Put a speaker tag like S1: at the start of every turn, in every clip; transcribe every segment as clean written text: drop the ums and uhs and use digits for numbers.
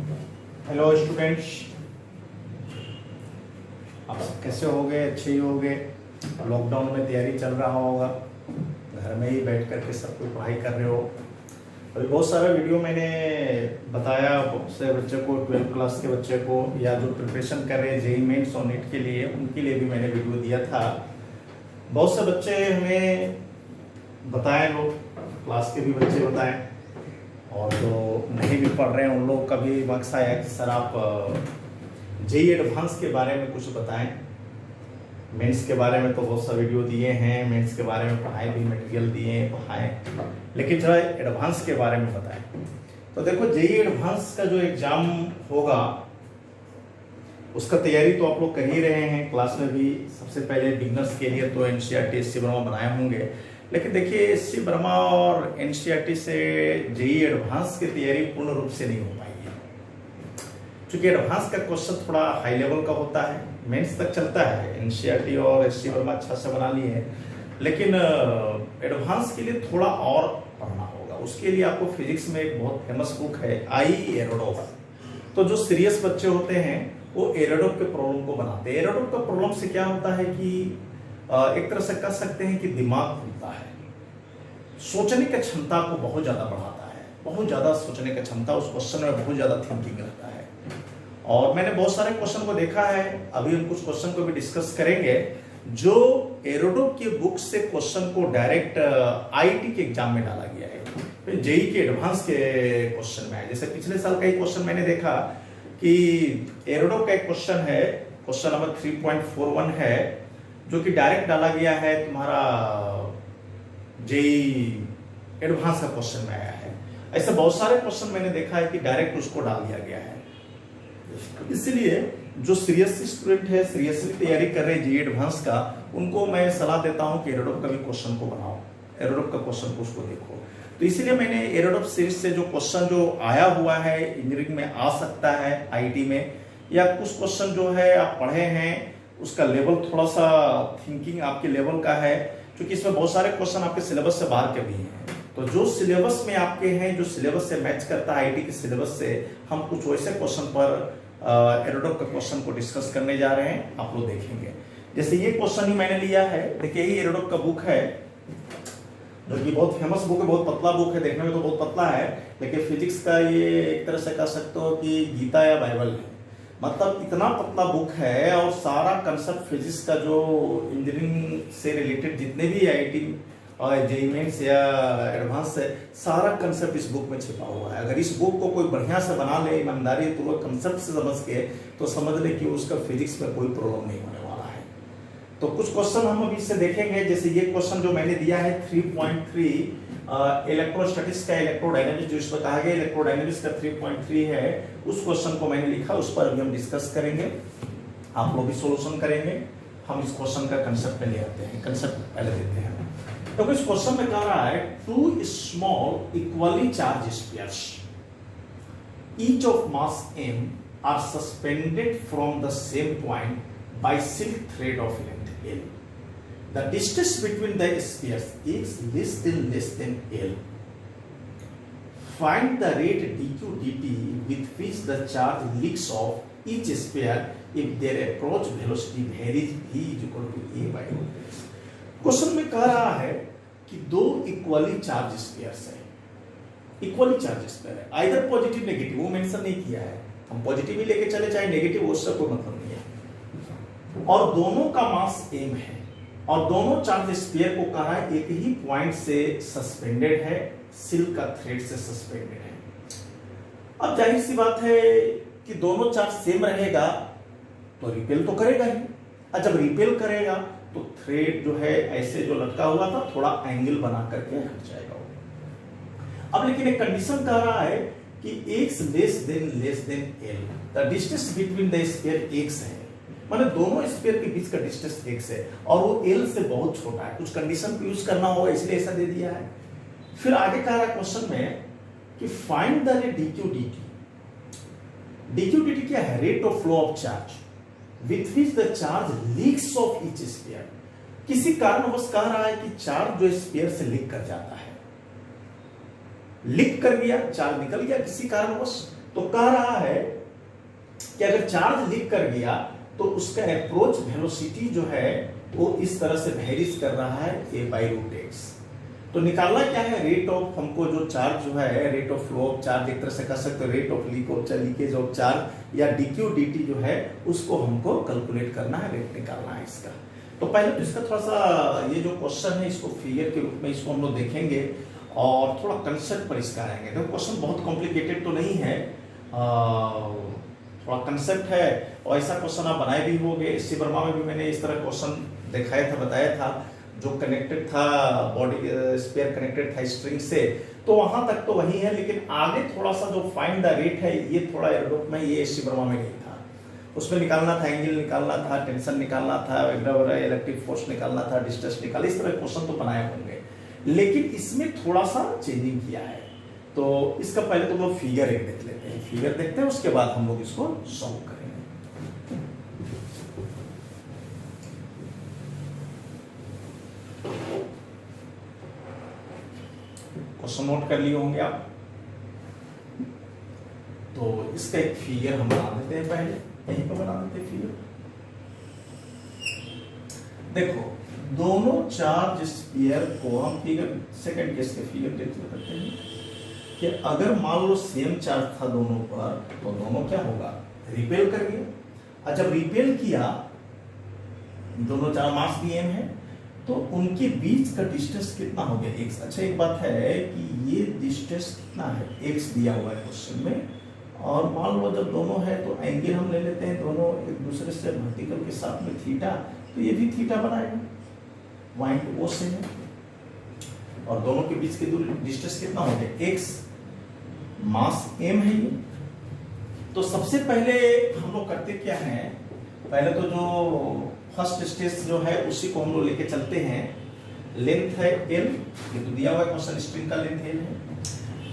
S1: Hello students, आप सब कैसे हो गए? अच्छे ही हो गए। लॉकडाउन में तैयारी चल रहा होगा, घर में ही बैठ कर के सब कोई पढ़ाई कर रहे हो। अभी बहुत सारा वीडियो मैंने बताया बहुत से बच्चे को, 12th क्लास के बच्चे को, या जो प्रिपरेशन कर रहे हैं जेईई मेंस और नीट के लिए, उनके लिए भी मैंने वीडियो दिया था। बहुत से बच्चे हमें बताएं, लोग क्लास के भी बच्चे बताएं, और जो नहीं भी पढ़ रहे हैं उन लोग का भी मकसद आया कि सर आप जेईई एडवांस के बारे में कुछ बताएं। मेंस के बारे में तो बहुत सा वीडियो दिए हैं, मेंस के बारे में पढ़ाए भी, मटेरियल दिए हैं, पढ़ाएं, लेकिन थोड़ा एडवांस के बारे में बताएं। तो देखो, जेईई एडवांस का जो एग्जाम होगा उसका तैयारी तो आप लोग कर ही रहे हैं। क्लास में भी सबसे पहले बिगनर्स के लिए तो एनसीईआरटी एससी वर्मा बनाए होंगे, लेकिन देखिए एससी वर्मा और एनसीईआरटी से जेईई एडवांस की तैयारी पूर्ण रूप से नहीं हो पाएगी, क्योंकि एडवांस का क्वेश्चन थोड़ा हाई लेवल का होता है। मेंस तक चलता है, एनसीईआरटी और एससी वर्मा अच्छा से बना लिए हैं, लेकिन एडवांस के लिए थोड़ा और पढ़ना होगा। उसके लिए आपको फिजिक्स में एक बहुत फेमस बुक है, आई एरोडोफ। तो जो सीरियस बच्चे होते हैं वो एरोडोफ के प्रॉब्लम को बनाते हैं। एरोडोफ का प्रॉब्लम से क्या होता है कि एक तरह से कह सकते हैं कि दिमाग खुलता है, सोचने की क्षमता को बहुत ज्यादा बढ़ाता है, बहुत ज्यादा सोचने की क्षमता, उस क्वेश्चन में बहुत ज्यादा थिंकिंग रहता है। और मैंने बहुत सारे क्वेश्चन को देखा है, अभी हम कुछ क्वेश्चन को भी डिस्कस करेंगे जो एरोडोफ की बुक से क्वेश्चन को डायरेक्ट आईआईटी के एग्जाम में डाला गया है, जेईई के एडवांस के क्वेश्चन में है। जैसे पिछले साल का एक क्वेश्चन मैंने देखा कि एरोडोफ का एक क्वेश्चन है, क्वेश्चन नंबर 3.41 है, जो कि डायरेक्ट डाला गया है तुम्हारा जेईई एडवांस का क्वेश्चन में आया है। ऐसे बहुत सारे क्वेश्चन मैंने देखा है कि डायरेक्ट उसको डाल दिया गया है। इसलिए जो सीरियस स्टूडेंट है, सीरियसली तैयारी कर रहे हैं जेईई एडवांस का, उनको मैं सलाह देता हूं कि एरोडोफ का भी क्वेश्चन को बनाओ, एरोडोफ का क्वेश्चन को उसको देखो। तो इसीलिए मैंने एरोडोफ सीरीज से जो क्वेश्चन जो आया हुआ है, इंजीनियरिंग में आ सकता है आईआईटी में, या कुछ क्वेश्चन जो है आप पढ़े हैं उसका लेवल थोड़ा सा थिंकिंग आपके लेवल का है, क्योंकि इसमें बहुत सारे क्वेश्चन आपके सिलेबस से बाहर के भी हैं। तो जो सिलेबस में आपके हैं, जो सिलेबस से मैच करता है आईआईटी के सिलेबस से, हम कुछ वैसे क्वेश्चन पर एरोडोफ का क्वेश्चन को डिस्कस करने जा रहे हैं, आप लोग देखेंगे। जैसे ये क्वेश्चन ही मैंने लिया है, देखिए ये एरोडोफ का बुक है, जो कि बहुत फेमस बुक है, बहुत पतला बुक है, देखने में तो बहुत पतला है, लेकिन फिजिक्स का ये एक तरह से कह सकते हो कि गीता या बाइबल है। मतलब इतना पतला बुक है, और सारा कंसेप्ट फिजिक्स का जो इंजीनियरिंग से रिलेटेड जितने भी आईआईटी और जेईई मेंस या एडवांस है, सारा कंसेप्ट इस बुक में छिपा हुआ है। अगर इस बुक को कोई बढ़िया से बना ले, ईमानदारी पूर्वक कंसेप्ट से समझ के, तो समझ ले कि उसका फिजिक्स में कोई प्रॉब्लम नहीं होने वाला है। तो कुछ क्वेश्चन हम अभी इससे देखेंगे। जैसे ये क्वेश्चन जो मैंने दिया है 3.3 इलेक्ट्रोस्टैटिक्स का इलेक्ट्रोडायनेमिक्स, जो इसमें कहा गया इलेक्ट्रोडायनेमिक्स का 3.3 है, उस क्वेश्चन को मैंने लिखा, उस पर अभी हम डिस्कस करेंगे, आप लोग भी सोल्यूशन करेंगे। हम इस क्वेश्चन का कंसेप्ट पहले आते हैं, कंसेप्ट पहले देते हैं। तो इस क्वेश्चन में कह रहा है, two small equally charge spheres each of mass m are suspended from the same point by silk thread of length l. The distance between the spheres is less than l. Find the rate dq dt with which the charge leaks off each sphere if their approach velocity varies v is equal to a by r. Question में कह रहा है कि दो equally charge spheres है, equally charge sphere है, either positive negative, वो mention नहीं किया है, हम पॉजिटिव ही लेके चले चाहे नेगेटिव, उससे कोई मतलब नहीं है, और दोनों का मास m है, और दोनों चार्ज स्फीयर को कहा है एक ही पॉइंट से सस्पेंडेड है, सिल्क का थ्रेड से सस्पेंडेड है। अब जाहिर सी बात है कि दोनों चार्ज सेम रहेगा तो रिपेल तो करेगा ही, और जब रिपेल करेगा तो थ्रेड जो है ऐसे जो लटका हुआ था थोड़ा एंगल बना करके हट जाएगा। अब लेकिन एक कंडीशन कह रहा है कि x less than l, the distance between the sphere x है, माने दोनों स्फीयर के बीच का डिस्टेंस x है, और वो l से बहुत छोटा है। कुछ कंडीशन को यूज करना होगा, इसलिए ऐसा दे दिया है। फिर आगे कह रहा है क्वेश्चन में कि find the rate dq dt क्या है? Rate of flow of charge with which the charge leaks off each sphere. किसी कारणवश कह रहा है कि चार्ज जो स्फीयर से लीक कर जाता है, लीक कर गया, चार्ज निकल गया किसी कारणवश, तो कह रहा है कि अगर चार्ज लीक कर गया तो उसका अप्रोच वेलोसिटी जो है वो इस तरह से वेरीज कर रहा है a/√x। तो निकालना क्या है, रेट ऑफ, हमको जो चार्ज जो है, rate of flow of charge एक तरह से कह सकते हो, rate of leakage of charge या dq dt जो है उसको हमको कैलकुलेट करना है, रेट निकालना है इसका। तो पहले तो इसका थोड़ा सा ये जो क्वेश्चन है इसको फिगर के रूप में इसको हम लोग देखेंगे और थोड़ा कंसेप्ट पर इसका आएंगे। तो क्वेश्चन बहुत कॉम्प्लिकेटेड तो नहीं है, थोड़ा कंसेप्ट है और ऐसा क्वेश्चन आप बनाए भी होंगे। एससी वर्मा में भी मैंने इस तरह क्वेश्चन दिखाया था, बताया था, जो कनेक्टेड था बॉडी स्पेयर कनेक्टेड था स्ट्रिंग से, तो वहां तक तो वही है, लेकिन आगे थोड़ा सा जो फाइंड द रेट है ये थोड़ा एरोडोप में, ये एससी वर्मा में नहीं था। उसमें निकालना था एंगल निकालना था, टेंशन निकालना था, इलेक्ट्रिक फोर्स निकालना था, डिस्टेंस निकालना, इस तरह क्वेश्चन तो बनाए होंगे, लेकिन इसमें थोड़ा सा चेंजिंग किया है। तो इसका पहले तो वो फिगर एक देख लेते हैं, फिगर देखते हैं उसके बाद हम लोग इसको सॉल्व करेंगे। क्वेश्चन नोट कर लिए होंगे आप, तो इसका एक फिगर हम बना देते हैं, पहले यहीं पर बना देते हैं फिगर। देखो दोनों चार्ज स्फीयर को हम फिगर सेकंड केस के फिगर देखते करते हैं कि अगर मान लो सेम चार्ज था दोनों पर, तो दोनों क्या होगा, रिपेल करेंगे। और जब रिपेल किया, दोनों चार्ज मास भी एम है, तो उनके बीच का डिस्टेंस कितना हो गया, x। अच्छा एक बात है कि ये डिस्टेंस कितना है, x दिया हुआ है क्वेश्चन में, और मान लो जब दोनों है तो एंगल हम ले लेते हैं, दोनों एक दूसरे से वर्टिकल के साथ में थीटा, तो ये भी थीटा बनाएगा, पॉइंट O से है, और दोनों के बीच की दूरी डिस्टेंस कितना हो गया, x, मास m है ये। तो सबसे पहले हम लोग करते क्या है, पहले तो जो फर्स्ट स्टेज जो है उसी को हम लोग लेके चलते हैं। लेंथ है l, ये तो दिया हुआ है क्वेश्चन, स्ट्रिंग का लेंथ l है।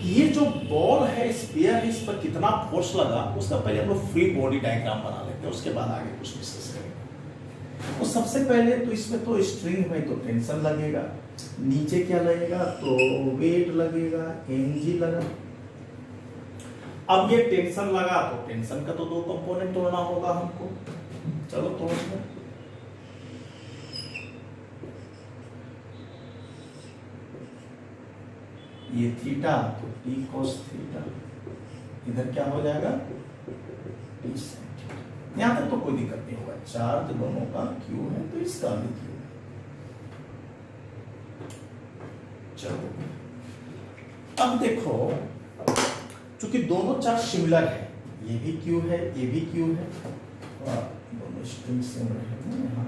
S1: ये जो बॉल है, स्फीयर है, इस पर कितना फोर्स लगा उसका पहले हम लोग फ्री बॉडी डायग्राम बना लेते हैं, उसके बाद आगे कुछ डिस्कस करेंगे। तो सबसे पहले तो इसमें तो स्ट्रिंग में तो टेंशन लगेगा, नीचे क्या लगेगा, तो वेट लगेगा, mg लगा। अब ये टेंशन लगा तो टेंशन का तो दो कंपोनेंट तोड़ना होगा हमको, चलो तोड़ते हैं। ये थीटा तो t cos थीटा, इधर क्या हो जाएगा, t sin थीटा। यहां तक तो कोई दिक्कत नहीं होगा, चार्ज दोनों का q है तो इसका भी q है। चलो अब देखो, चूंकि दोनों चार्ज सिमिलर है, ये भी q है, ये भी q है, तो दोनों स्ट्रिंग सेम रहेंगे यहाँ।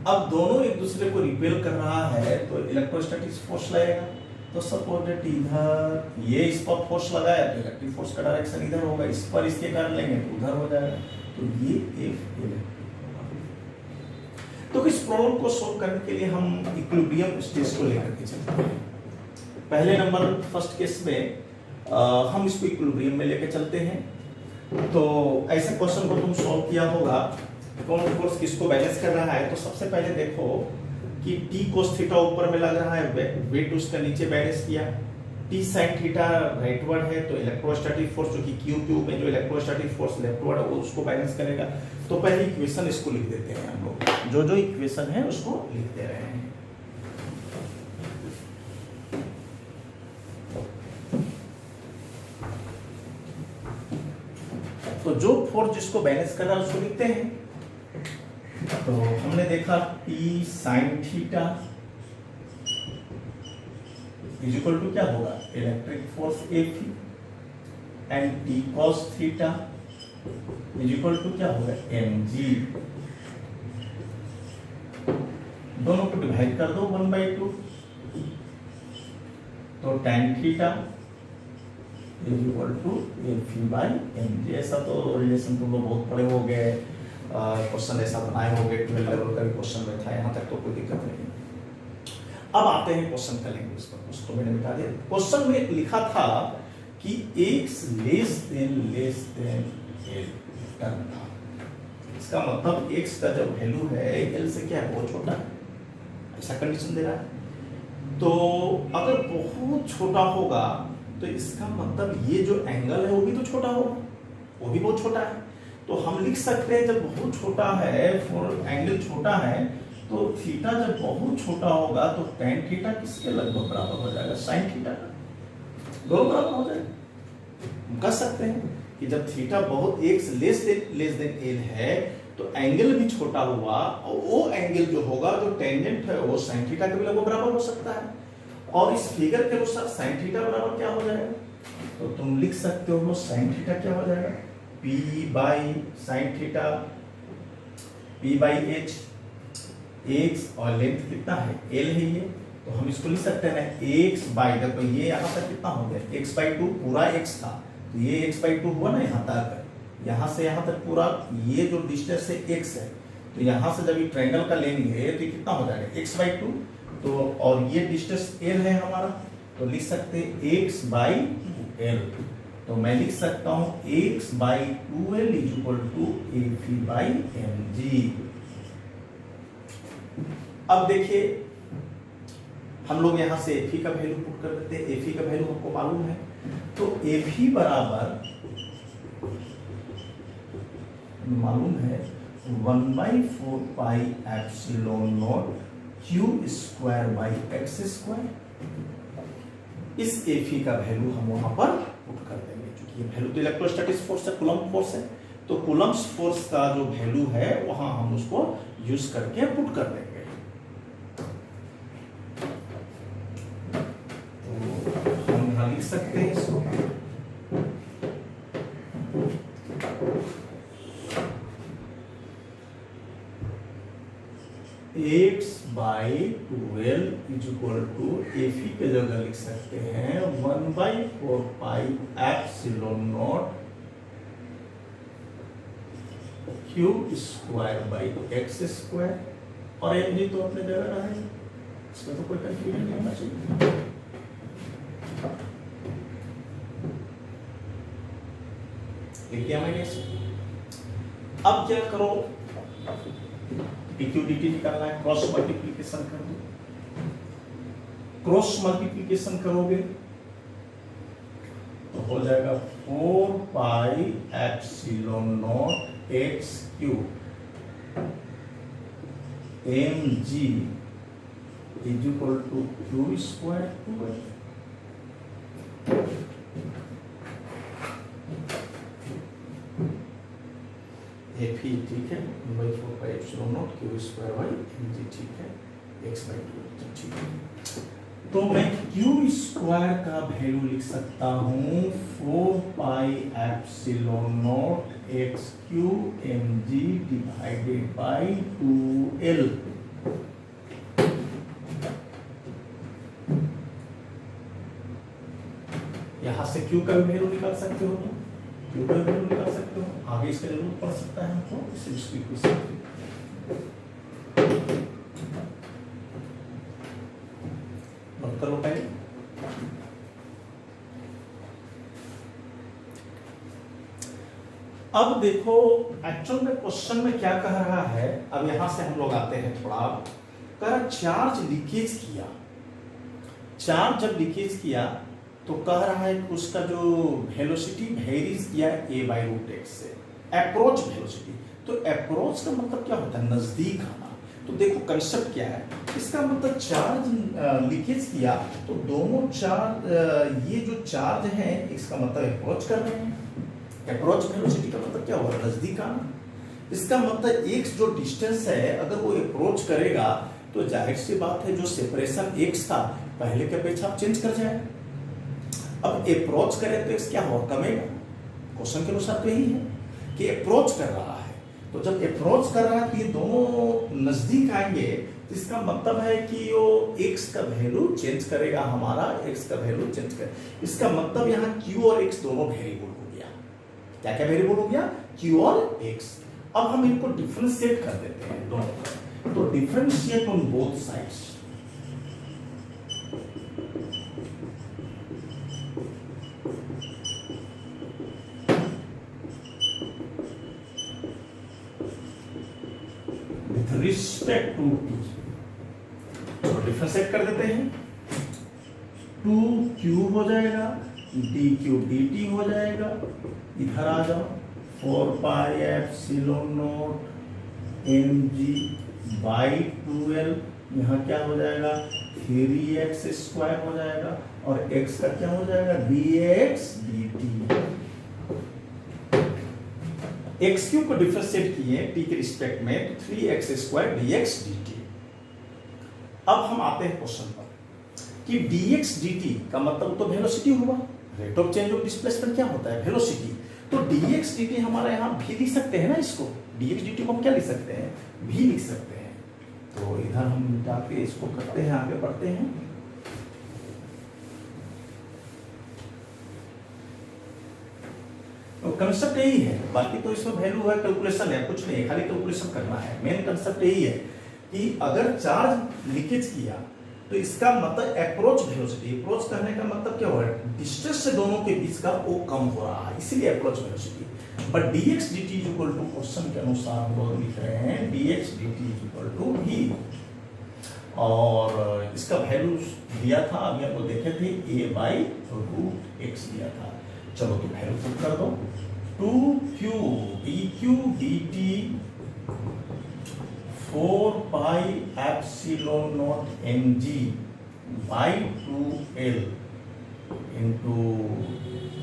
S1: अब दोनों एक दूसरे को रिपेल कर रहा है तो इलेक्ट्रोस्टैटिक फोर्स लगेगा। तो सपोज दैट इधर ये इस पर फोर्स लगाया तो इलेक्ट्रिक फोर्स का डायरेक्शन इधर होगा, इस पर इसके कारण लेंगे तो उधर हो जाएगा, तो ये F इलेक्ट्रिक होगा। तो इस प्रॉब्लम को सोल्व करने के लिए हम इक्विलिब्रियम स्टेज को लेकर के चलते हैं। पहले नंबर फर्स्ट केस में हम इसको इक्विलिब्रियम में लेकर चलते हैं। तो ऐसे क्वेश्चन को तुम सॉल्व किया होगा, कौन फोर्स किसको बैलेंस कर रहा है। तो सबसे पहले देखो कि t cos थीटा ऊपर में लग रहा है, वेट उसका नीचे बैलेंस किया, t sin थीटा राइटवर्ड है तो इलेक्ट्रोस्टैटिक फोर्स जो कि q में जो इलेक्ट्रोस्टैटिक फोर्स लेफ्टवर्ड है वो उसको बैलेंस करेगा। तो पहले इक्वेशन इसको लिख देते हैं हम लोग, जो जो इक्वेशन है उसको लिख दे रहे हैं। तो जो फोर्स जिसको बैलेंस कर रहा है उसको लिखते हैं। तो हमने देखा t sin theta is equal to क्या होगा, electric force F, and t cos theta is equal to क्या होगा, mg। दोनों को डिवाइड कर दो 1/2, तो tan theta is equal to F/mg। ऐसा तो रिलेशन तुम लोग बहुत पढ़े हो गए, क्वेश्चन ऐसा बनाए होंगे, 12 लेवल का भी क्वेश्चन में था, यहाँ तक तो कोई दिक्कत नहीं। अब आते हैं क्वेश्चन का लैंग्वेज पर, कुछ तो मैंने बता दिया। क्वेश्चन में लिखा था कि x less than l turn था। इसका मतलब x का जब वैल्यू है l से क्या है, बहुत छोटा है, ऐसा कंडीशन दे रहा है। तो अगर बहुत छोटा होगा तो इसका मतलब ये जो एंगल है वो भी तो छोटा होगा, वो भी बहुत छोटा है। तो हम लिख सकते हैं जब बहुत छोटा है, एंगल छोटा है, तो थीटा जब बहुत छोटा होगा तो tan थीटा किसके लगभग बराबर हो जाएगा? sin थीटा का, दोनों बराबर हो जाएगा। हम कह सकते हैं कि जब थीटा बहुत x लेस देन एल है तो एंगल भी छोटा हुआ, और वो एंगल जो होगा जो टेंजेंट है वो sin थीटा के भी लगभग बराबर हो सकता है। और इस फिगर के अनुसार sin थीटा बराबर क्या हो जाएगा? तो तुम लिख सकते हो sin थीटा क्या हो जाएगा? p by sin theta, p by h, x और लेंथ कितना है? l है ये, तो हम इसको लिख सकते हैं ना x बाई, देखो ये यहाँ तक कितना हो गया? x बाई 2 पूरा x था, तो ये x बाई 2 हुआ ना यहाँ तक, यहाँ से यहाँ तक पूरा ये जो डिस्टेंस है x है, तो यहाँ से जब ये ट्रायंगल का लेंगे तो ये कितना हो जाएगा? x बाई 2, तो और ये डिस्टेंस l है हमारा, तो लिख सकते हैं x बाई 2l। तो मैं लिख सकता हूँ x by 2l is equal to F E by mg। अब देखिए हम लोग यहाँ से एफी का वैल्यू पुट कर देते हैं। एफी का वैल्यू हमको मालूम है, तो एफी बराबर मालूम है 1/4 pi epsilon not Q square by X square. इस एफी का वैल्यू हम वहां पर पुट कर देंगे, क्योंकि ये वैल्यू तो इलेक्ट्रोस्टैटिक फोर्स है, कूलम्ब फोर्स है, तो कूलम्ब फोर्स का जो वैल्यू है वहां हम उसको यूज करके पुट कर देंगे। तो हम यहां लिख सकते हैं इसको x by 12 is equal to F E के जगह लिख सकते हैं 1/4 pi epsilon not Q square by X square, और एम जी तो अपने जगह रहा है, इसमें तो कोई कंफ्यूजन नहीं होना चाहिए। लिख दिया मैंने इसे। अब क्या करो, PQ dt निकालना है, क्रॉस मल्टीप्लीकेशन कर दो। क्रॉस मल्टीप्लीकेशन करोगे तो हो जाएगा 4 pi epsilon naught x cube mg is equal to q square 2l। एफी ठीक है, 1/4 pi epsilon not Q square by mg ठीक है, x बाई 2 ठीक है। तो मैं क्यू स्क्वायर का वैल्यू लिख सकता हूँ 4 pi epsilon naught x Q mg divided by 2l। यहां से क्यू का वैल्यू निकाल सकते हो, क्यू का वैल्यू निकाल सकते हो, आगे इसका जरूरत पड़ सकता है हमको, इसे नोट करो पहले। अब देखो एक्चुअल में क्वेश्चन में क्या कह रहा है, अब यहां से हम लोग आते हैं थोड़ा, कह रहा चार्ज लीकेज किया, चार्ज जब लीकेज किया तो कह रहा है कि उसका जो वेलोसिटी वेरीज किया ए बाई रूट एक्स से, अप्रोच वेलोसिटी। तो अप्रोच का मतलब क्या होता है? नजदीक आना। तो देखो कंसेप्ट क्या है इसका, मतलब चार्ज लीकेज किया तो दोनों चार्ज, ये जो चार्ज है इसका मतलब अप्रोच कर रहे हैं। अप्रोच वेलोसिटी का मतलब क्या हुआ? नजदीक आना। इसका मतलब एक्स जो डिस्टेंस है अगर वो अप्रोच करेगा तो जाहिर सी बात है जो सेपरेशन एक्स था पहले के अपेक्षा चेंज कर जाएगा। अब अप्रोच करे तो एक्स क्या होगा? कमेगा। क्वेश्चन के अनुसार तो यही है कि अप्रोच कर रहा है, तो जब अप्रोच कर रहा है तो ये दोनों नजदीक आएंगे, तो इसका मतलब है कि वो एक्स का वैल्यू चेंज करेगा, हमारा एक्स का वैल्यू चेंज करेगा। इसका मतलब यहाँ क्यू और एक्स दोनों वेरिएबल हो गया। क्या क्या वेरिएबल हो गया? क्यू और एक्स। अब हम इनको डिफरेंशिएट कर देते हैं दोनों, तो differentiate on both sides. Respect to T, तो डिफरेंशिएट कर देते हैं। टू क्यूब हो जाएगा, डी क्यूब डी टी हो जाएगा, इधर आ जाओ 4 pi epsilon naught M G by 12, यहाँ क्या हो जाएगा 3x स्क्वायर हो जाएगा, और x का क्या हो जाएगा dx dt। x क्यूब को डिफरेंशिएट किए t के रिस्पेक्ट में तो 3x स्क्वायर dx dt। अब हम आते हैं क्वेश्चन पर कि dx dt का मतलब तो वेलोसिटी हुआ, rate of change of displacement क्या होता है वेलोसिटी, तो dx dt हमारा यहाँ भी लिख सकते हैं ना, इसको dx dt को हम क्या लिख सकते हैं भी लिख सकते हैं। तो इधर हम जाके इसको करते हैं, आगे बढ़ते हैं। तो कंसेप्ट यही है, बाकी तो इसमें वैल्यू है, कैलकुलेशन है, कुछ नहीं, खाली कैलकुलेशन करना है। मेन कंसेप्ट यही है कि अगर चार्ज लीकेज किया तो इसका मतलब अप्रोच वेलोसिटी, अप्रोच करने का मतलब क्या हो रहा है डिस्टेंस से दोनों के बीच का वो कम हो रहा है, इसीलिए approach velocity. But dx dt is equal to question के अनुसार हम लोग लिख रहे हैं dx dt is equal to v, और इसका वैल्यू दिया था अभी हम लोग देखे थे a बाई रूट x दिया था। चलो तो वैल्यू पुट कर दो, 2q dq dt 4 pi epsilon not mg by 2l into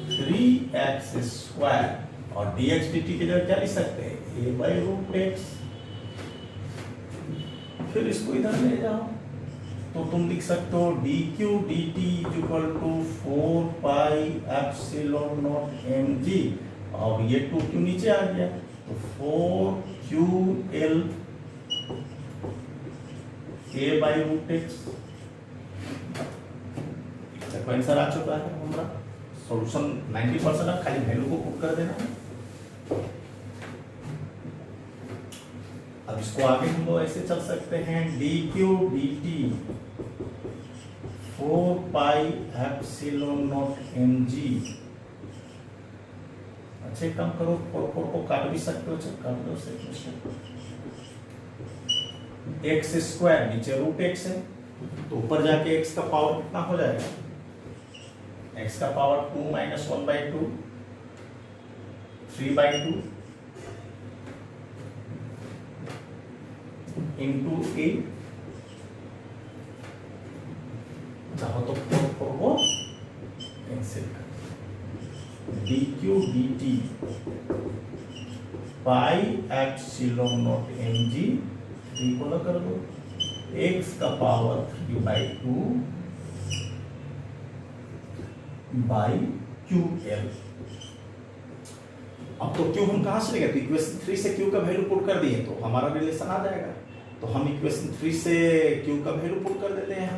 S1: 3x square, और dx dt की जगह क्या लिख सकते हैं a बाई रूट x। फिर इसको इधर ले जाओ तो तुम लिख सकते हो dq dt equal to 4 pi epsilon not mg, और ये 2q नीचे आ गया तो 4ql a by root x। देखो आंसर आ चुका है हमारा, सॉल्यूशन 90% है, खाली वैल्यू को पुट कर देना है। अब इसको आगे हम लोग ऐसे चल सकते हैं dq dt 4 pi epsilon not mg। अच्छे काम करो, 4 को काट भी सकते हो, काट दो x स्क्वायर, नीचे रूट x है तो ऊपर जाके x का पावर कितना हो जाएगा, x का power 2 minus 1 by 2 3 by 2 into a, चाहो तो 4 को कैंसिल कर, dq dt pi epsilon not mg 3 को ना कर दो, x का पावर 3 बाई 2 बाई QL। अब तो Q हम कहां से लेंगे, तो इक्वेशन 3 से Q का वैल्यू पुट कर दिए तो हमारा रिलेशन आ जाएगा, तो हम इक्वेशन 3 से Q का वैल्यू पुट कर देते हैं।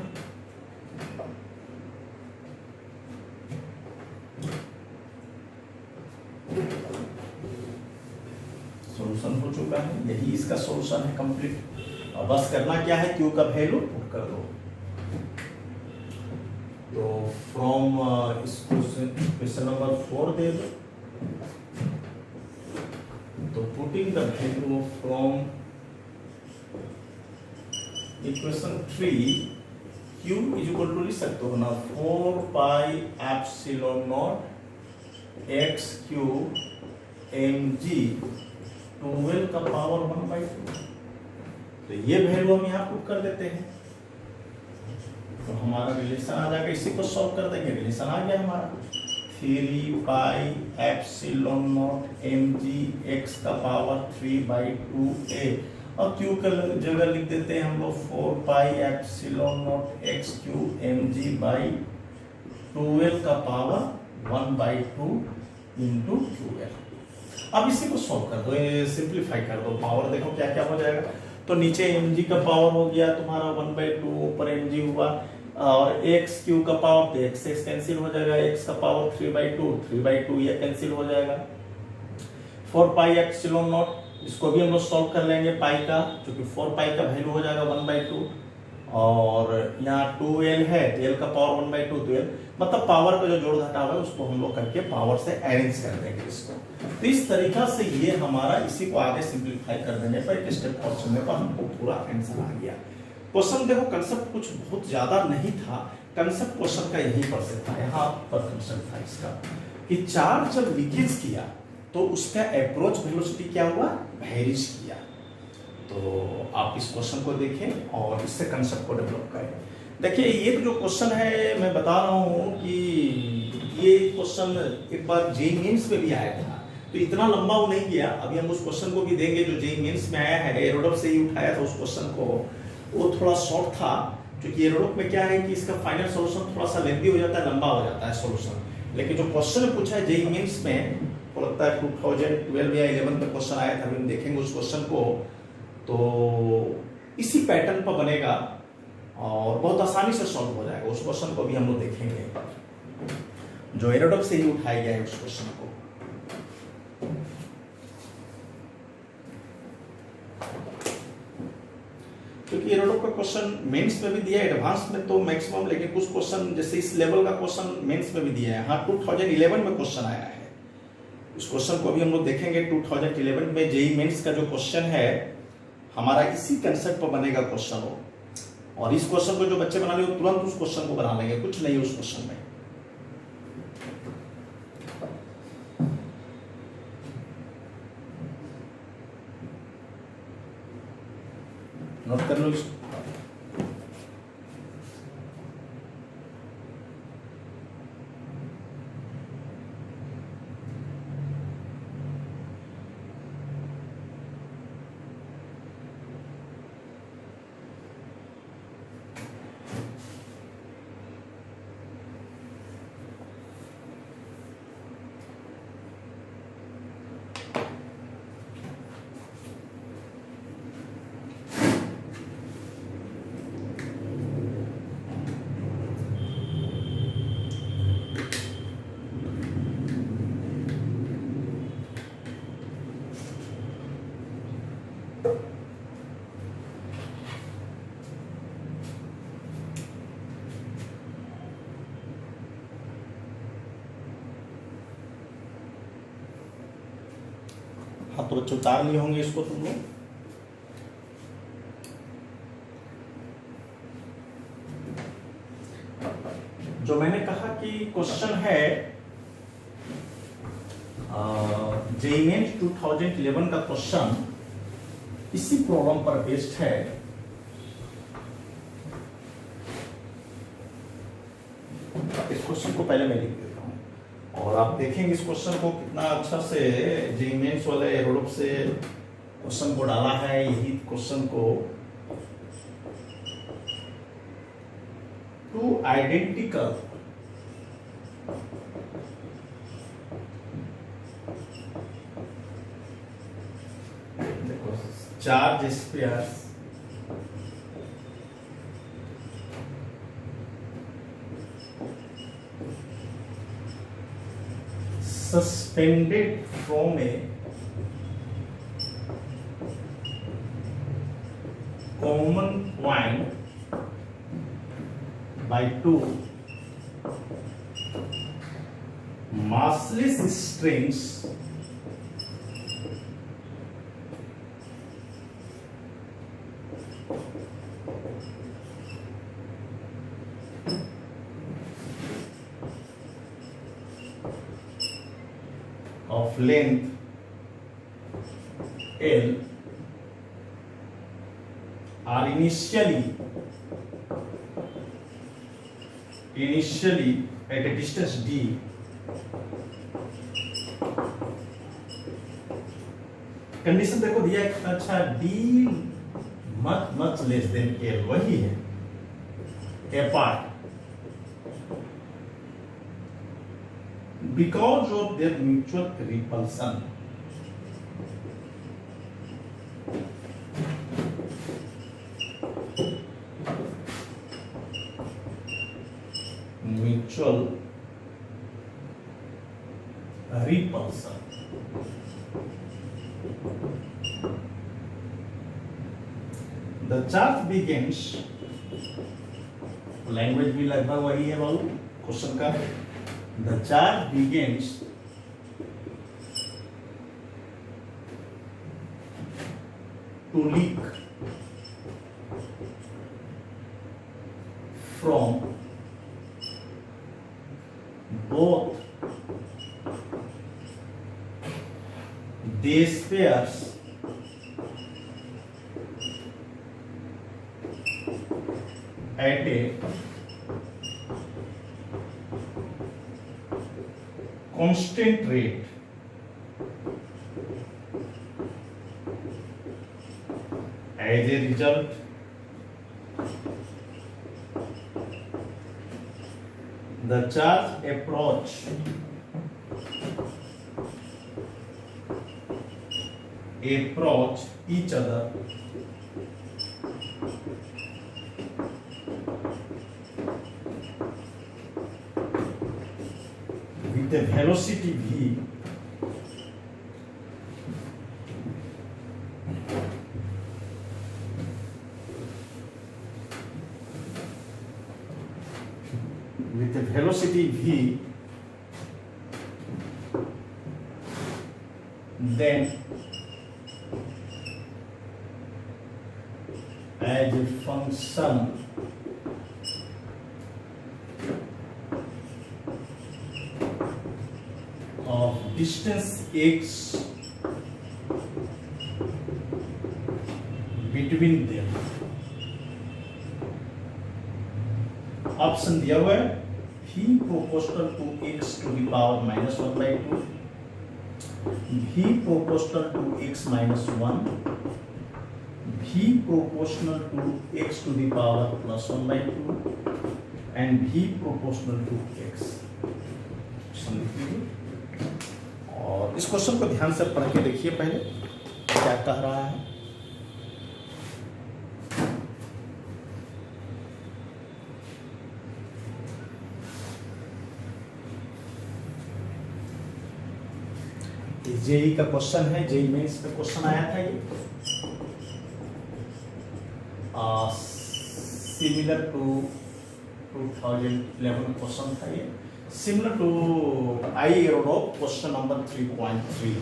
S1: सॉल्यूशन हो चुका है, यही इसका सॉल्यूशन है कंप्लीट। अब बस करना क्या है, Q का वैल्यू पुट कर दो। तो फ्रॉम क्वेश्चन नंबर 4 दे दो, तो putting the value from equation 3 Q is equal to लिख सकते हो ना 4 pi epsilon naught x cube mg 12 का पावर 1 बाई 2। तो ये वैल्यू हम यहाँ पुट कर देते हैं तो हमारा रिलेशन आ जाएगा, इसी को सॉल्व कर देंगे, रिलेशन आ गया हमारा 3 पाई एप्सिलॉन नॉट mg x का पावर 3 बाई 2a, और q का जगह लिख देते हैं हम लोग 4 pi epsilon naught x cube mg by 12 का पावर 1 बाई 2 इंटू 2l। अब इसी को सॉल्व कर दो, सिंप्लीफाई कर दो, पावर देखो क्या क्या हो जाएगा। तो नीचे mg का पावर हो गया तुम्हारा 1 बाई 2, ऊपर mg हुआ, और x क्यू का पावर तो x से कैंसिल हो जाएगा, x का पावर 3 बाई 2, 3 बाई 2 ये कैंसिल हो जाएगा। 4 पाई एप्सिलॉन नॉट, इसको भी हम लोग सॉल्व कर लेंगे पाई का, क्योंकि 4 पाई का वैल्यू हो जाएगा 1 बाई 2, और यहाँ 2l है तो l का पावर 1 बाई 2 तो l, मतलब पावर का जो जोड़ घटाव है उसको हम लोग करके पावर से अरेंज कर देंगे इसको। तो इस तरीका से ये हमारा, इसी को आगे सिंप्लीफाई कर देने पर एक स्टेप और चलने पर हमको पूरा आंसर आ गया। क्वेश्चन देखो कंसेप्ट कुछ बहुत ज्यादा नहीं था, कंसेप्ट क्वेश्चन का यही पर से था, यहाँ पर कंसेप्ट था इसका कि चार्ज जब लीकेज किया तो उसका अप्रोच वेलोसिटी क्या हुआ, वेरीज किया। तो आप इस क्वेश्चन को देखें और इससे कंसेप्ट को डेवलप करें। देखिए ये जो क्वेश्चन है मैं बता रहा हूँ कि ये क्वेश्चन एक बार जेईई मेंस में भी आया था, तो इतना लंबा वो नहीं गया। अभी हम उस क्वेश्चन को भी देंगे जो जेईई मेंस में आया है, एरोडप से ही उठाया था उस क्वेश्चन को, वो थोड़ा शॉर्ट था क्योंकि एरोडप में क्या है कि इसका फाइनल सॉल्यूशन थोड़ा सा लेंथी हो जाता है, लंबा हो जाता है सॉल्यूशन। लेकिन जो क्वेश्चन पूछा है जेईई मेंस में, तो लगता है 2012 या 11 में क्वेश्चन आया था, अभी हम देखेंगे उस क्वेश्चन को, तो इसी पैटर्न पर बनेगा और बहुत आसानी से सॉल्व हो जाएगा। उस क्वेश्चन को भी हम लोग देखेंगे जो एरोडप से ही उठाया गया है उस क्वेश्चन को। क्योंकि एरोडप का क्वेश्चन मेंस में भी दिया है, एडवांस में तो मैक्सिमम, लेकिन कुछ क्वेश्चन जैसे इस लेवल का क्वेश्चन मेंस में भी दिया है। हाँ 2011 में क्वेश्चन आया है, उस क्वेश्चन को भी हम लोग देखेंगे। 2011 में जेईई मेंस का जो क्वेश्चन है हमारा इसी कंसेप्ट पर बनेगा क्वेश्चन हो, और इस क्वेश्चन को जो बच्चे बना लेंगे तुरंत उस क्वेश्चन को बना लेंगे, कुछ नहीं उस क्वेश्चन में। नोट कर लो इसको। हाँ तो बच्चों उतार लिए होंगे इसको तुम लोग। जो मैंने कहा कि क्वेश्चन है जेईई मेंस 2011 का क्वेश्चन इसी प्रॉब्लम पर बेस्ड है। इस क्वेश्चन को पहले मैं लिख देता हूं और आप देखेंगे इस क्वेश्चन को कितना अच्छा से जेईई मेंस वाले एरोडप से क्वेश्चन को डाला है। यही क्वेश्चन को two identical charge spheres suspended from a common point by two massless strings of length L are initially at a distance D condition देखो दिया है अच्छा D much less than L, वही है apart because of their mutual repulsion. Mutual repulsion. The charge begins, language भी लगभग वही है बाबू क्वेश्चन का। The charge begins to leak from both these pairs at a constant rate as a result the charge approach each other with a velocity v then as a function of distance x between them, option दिया हुआ है v proportional to x to the power -1/2, v proportional to x minus 1, v proportional to x to the power +1/2 and v proportional to x। और इस question को ध्यान से पढ़ के देखिए पहले क्या कह रहा है। जेई का क्वेश्चन है, जेई मेंस में क्वेश्चन आया था ये, सिमिलर टू 2011 क्वेश्चन था ये, similar to I Irodov question number 3.3।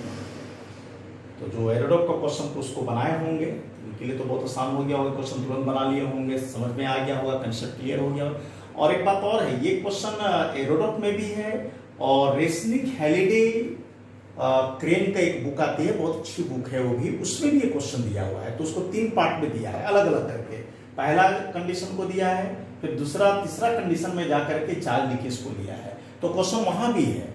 S1: तो जो एरोडॉप का क्वेश्चन तो उसको बनाए होंगे, उनके लिए तो बहुत आसान हो गया होगा, क्वेश्चन तुरंत बना लिए होंगे, समझ में आ गया होगा, कंसेप्ट क्लियर हो गया। और एक बात और है, ये क्वेश्चन एरोडॉप में भी है और रेसनिक हैलिडे क्रेन का एक बुक आती है, बहुत अच्छी बुक है वो भी, उसमें भी ये क्वेश्चन दिया हुआ है। तो उसको 3 पार्ट में दिया है अलग अलग करके, पहला कंडीशन को दिया है, फिर दूसरा तीसरा कंडीशन में जाकर के चार्ज लीकेज को लिया है। तो क्वेश्चन वहां भी है,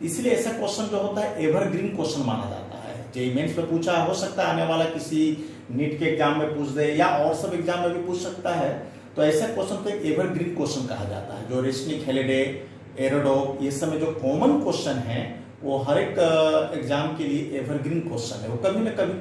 S1: इसलिए ऐसा क्वेश्चन जो होता है एवरग्रीन क्वेश्चन माना जाता है। जेईई मेंस में पूछा हो सकता है, आने वाला किसी नीट के एग्जाम में पूछ दे या और सब एग्जाम में भी पूछ सकता है। तो ऐसा क्वेश्चन को एवरग्रीन क्वेश्चन कहा जाता है। जो रेसनिक हैलिडे, एरोडॉप, ये सब में जो कॉमन क्वेश्चन है वो हर एक एग्जाम के लिए एवरग्रीन क्वेश्चन है, वो कभी ना कभी